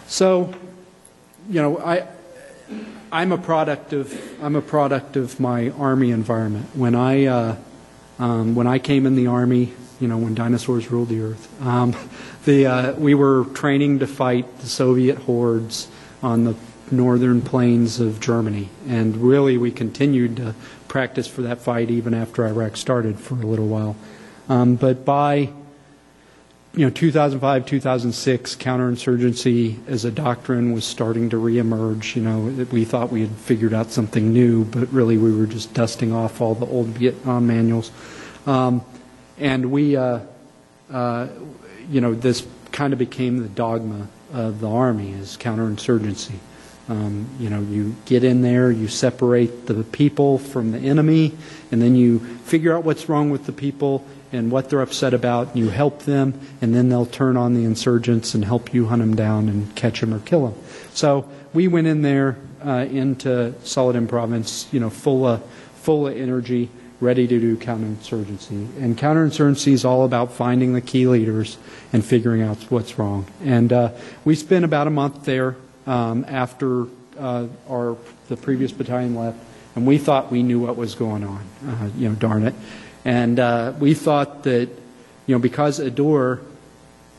So, you know, I'm a product of my Army environment. When I came in the Army, you know, when dinosaurs ruled the earth, we were training to fight the Soviet hordes on the northern plains of Germany, and really we continued to practice for that fight even after Iraq started for a little while. But by 2005, 2006, counterinsurgency as a doctrine was starting to reemerge. You know, we thought we had figured out something new, but really we were just dusting off all the old Vietnam manuals. And we, this kind of became the dogma of the Army, is counterinsurgency. You get in there, you separate the people from the enemy, and then you figure out what's wrong with the people and what they're upset about, and you help them, and then they'll turn on the insurgents and help you hunt them down and catch them or kill them. So we went in there into Saladin province, full of energy, ready to do counterinsurgency. And counterinsurgency is all about finding the key leaders and figuring out what's wrong. And we spent about a month there after the previous battalion left, and we thought we knew what was going on. Darn it. And we thought that, because Ador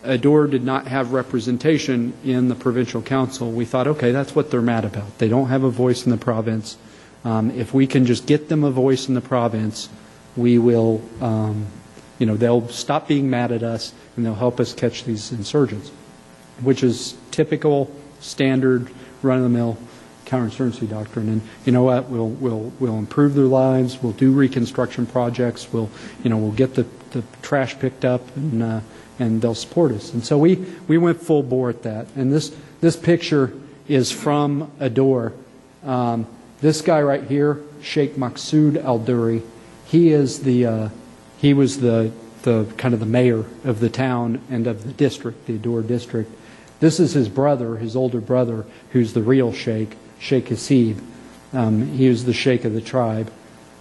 did not have representation in the provincial council, we thought, okay, that's what they're mad about. They don't have a voice in the province. If we can just get them a voice in the province, we will, they'll stop being mad at us and they'll help us catch these insurgents, which is typical, standard, run-of-the-mill counterinsurgency doctrine. And you know what? We'll improve their lives. We'll do reconstruction projects. We'll get the trash picked up, and they'll support us. And so we went full bore at that. And this picture is from Ador. This guy right here, Sheikh Maqsood Al-Duri, he was the kind of the mayor of the town and of the district, the Ador district. This is his brother, his older brother, who's the real sheikh, Sheikh Hasib. He was the sheikh of the tribe.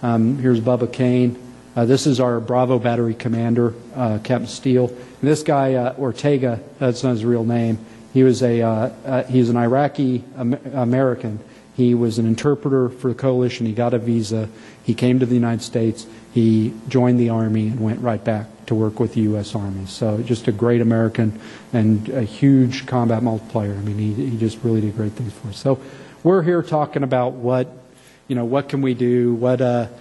Here's Bubba Kane. This is our Bravo Battery commander, Captain Steele. And this guy, Ortega, that's not his real name. He's an Iraqi American. He was an interpreter for the coalition. He got a visa. He came to the United States. He joined the Army and went right back to work with the U.S. Army. So just a great American and a huge combat multiplier. I mean, he just really did great things for us. So we're here talking about what can we do? What's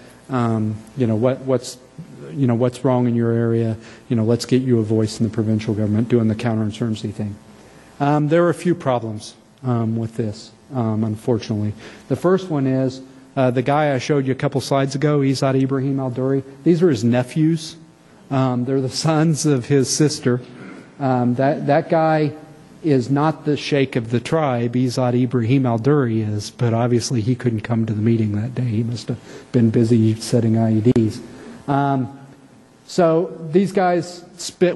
wrong in your area? Let's get you a voice in the provincial government doing the counterinsurgency thing. There are a few problems with this. Unfortunately. The first one is the guy I showed you a couple slides ago, Izzat Ibrahim Al-Duri. These are his nephews. They're the sons of his sister. That guy is not the sheikh of the tribe. Izzat Ibrahim Al-Duri is, but obviously he couldn't come to the meeting that day. He must have been busy setting IEDs. So these guys,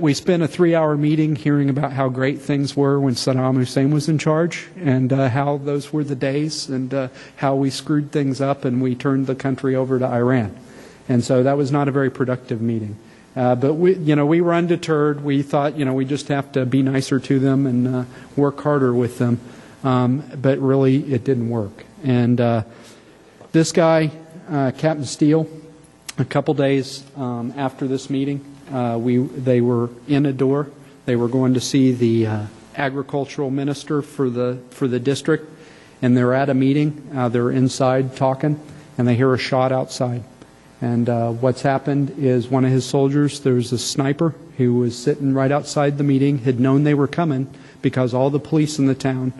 we spent a 3-hour meeting hearing about how great things were when Saddam Hussein was in charge, and how those were the days, and how we screwed things up and we turned the country over to Iran. And so that was not a very productive meeting. But we were undeterred. We thought, we just have to be nicer to them and work harder with them. But really, it didn't work. And this guy, Captain Steele, a couple days after this meeting, they were in Ador. They were going to see the agricultural minister for the district, and they're at a meeting. They're inside talking, and they hear a shot outside. And what's happened is one of his soldiers, there was a sniper who was sitting right outside the meeting, had known they were coming because all the police in the town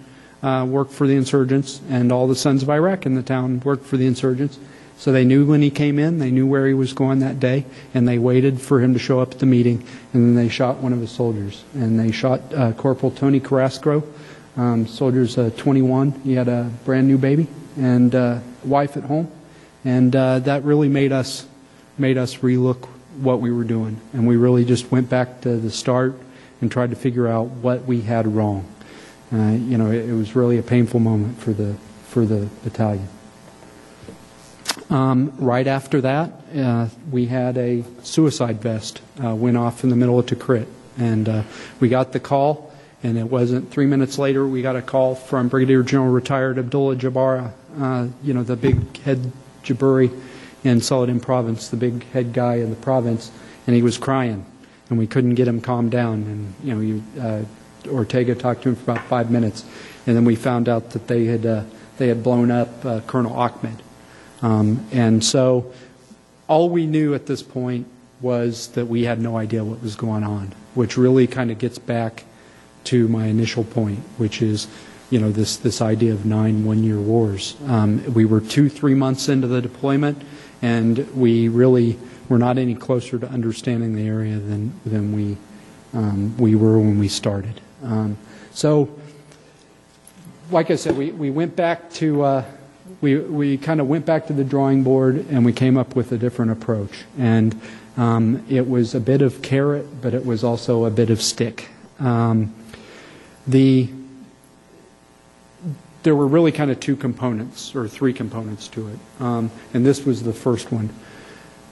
worked for the insurgents, and all the Sons of Iraq in the town worked for the insurgents. So they knew when he came in, they knew where he was going that day, and they waited for him to show up at the meeting, and then they shot one of his soldiers. And they shot Corporal Tony Carrasco, soldier's 21. He had a brand new baby and wife at home. And that really made us relook what we were doing. And we really just went back to the start and tried to figure out what we had wrong. It was really a painful moment for the battalion. Right after that, we had a suicide vest went off in the middle of Tikrit, and we got the call, And it wasn't 3 minutes later we got a call from Brigadier General retired Abdullah Jabara, the big head Jaburi in Saladin province, the big head guy in the province, and he was crying, and we couldn't get him calmed down. And Ortega talked to him for about 5 minutes, and then we found out that they had blown up Colonel Ahmed. And so all we knew at this point was that we had no idea what was going on, which really kind of gets back to my initial point, which is, this idea of 9 one-year wars. We were 2-3 months into the deployment, and we really were not any closer to understanding the area than we were when we started. So, like I said, we went back to we kind of went back to the drawing board, and we came up with a different approach. And it was a bit of carrot, but it was also a bit of stick. There were really kind of 2 components, or 3 components to it, and this was the first one.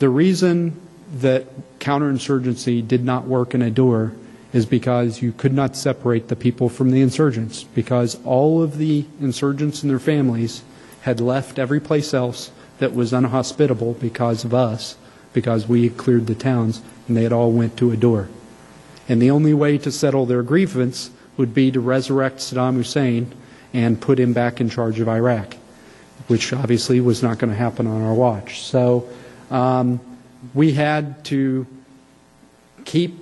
The reason that counterinsurgency did not work in Adur is because you could not separate the people from the insurgents, because all of the insurgents and their families had left every place else that was unhospitable because of us, because we had cleared the towns, and they had all went to Adur. And the only way to settle their grievance would be to resurrect Saddam Hussein and put him back in charge of Iraq, which obviously was not going to happen on our watch. So we had to keep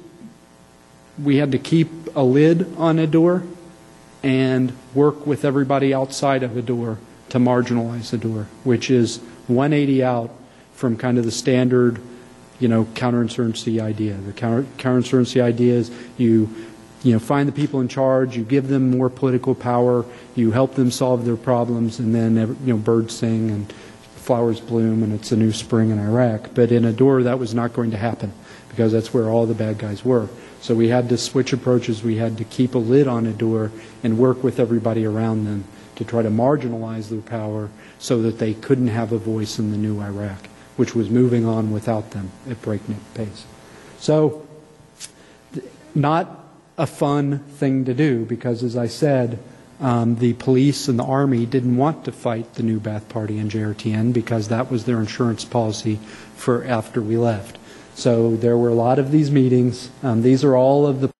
a lid on Adur and work with everybody outside of Adur to marginalize Adur, which is 180 out from kind of the standard, counterinsurgency idea. The counterinsurgency idea is you find the people in charge, you give them more political power, you help them solve their problems, and then birds sing and flowers bloom, and it's a new spring in Iraq. But in Adur, that was not going to happen, because that's where all the bad guys were. So we had to switch approaches. We had to keep a lid on Adur and work with everybody around them to try to marginalize their power so that they couldn't have a voice in the new Iraq, which was moving on without them at breakneck pace. So not a fun thing to do, because, as I said, the police and the Army didn't want to fight the new Ba'ath Party and JRTN, because that was their insurance policy for after we left. So there were a lot of these meetings. These are all of the